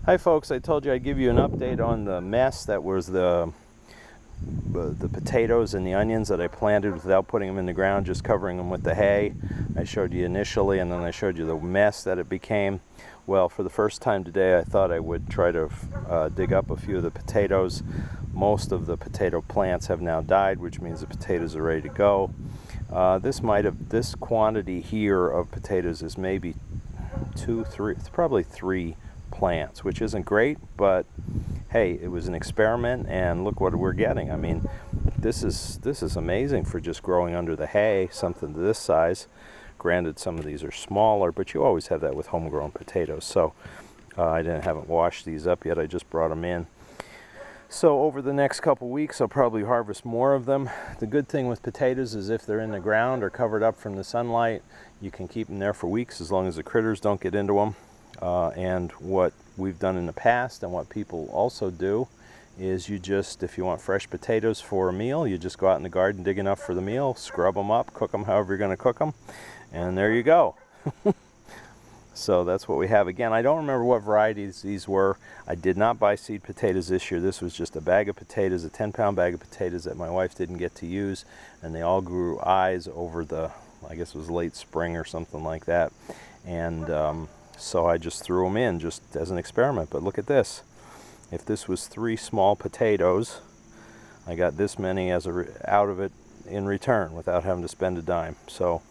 Hi folks, I told you I'd give you an update on the mess that was the potatoes and the onions that I planted without putting them in the ground, just covering them with the hay. I showed you initially, and then I showed you the mess that it became. Well, for the first time today, I thought I would try to dig up a few of the potatoes. Most of the potato plants have now died, which means the potatoes are ready to go. This quantity here of potatoes is maybe probably three plants, which isn't great, but hey, it was an experiment and look what we're getting. I mean, this is amazing for just growing under the hay, something to this size. Granted, some of these are smaller, but you always have that with homegrown potatoes. So I haven't washed these up yet. I just brought them in. So over the next couple weeks, I'll probably harvest more of them. The good thing with potatoes is if they're in the ground or covered up from the sunlight, you can keep them there for weeks as long as the critters don't get into them. And what we've done in the past and what people also do is if you want fresh potatoes for a meal, you just go out in the garden, dig enough for the meal, scrub them up, cook them however you're going to cook them, and there you go. So that's what we have. Again, I don't remember what varieties these were. I did not buy seed potatoes this year. This was just a bag of potatoes, a 10-pound bag of potatoes that my wife didn't get to use, and they all grew eyes over I guess it was late spring or something like that. And so I just threw them in just as an experiment. But look at this. If this was 3 small potatoes, I got this many out of it in return without having to spend a dime. So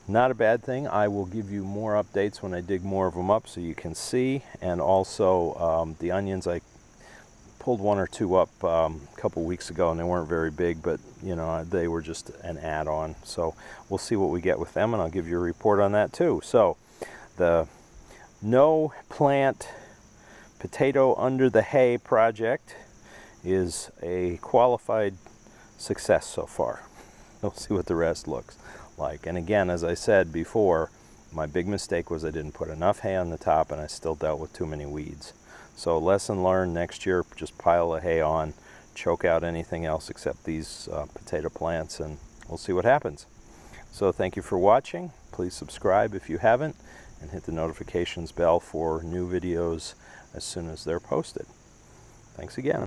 not a bad thing. I will give you more updates when I dig more of them up so you can see. And also the onions, I pulled 1 or 2 up a couple weeks ago and they weren't very big, but you know, they were just an add-on. So we'll see what we get with them and I'll give you a report on that too. So the No Plant Potato Under the Hay project is a qualified success so far. We'll see what the rest looks like. And again, as I said before, my big mistake was I didn't put enough hay on the top and I still dealt with too many weeds. So lesson learned, next year just pile the hay on, choke out anything else except these potato plants, and we'll see what happens. So thank you for watching. Please subscribe if you haven't and hit the notifications bell for new videos as soon as they're posted. Thanks again.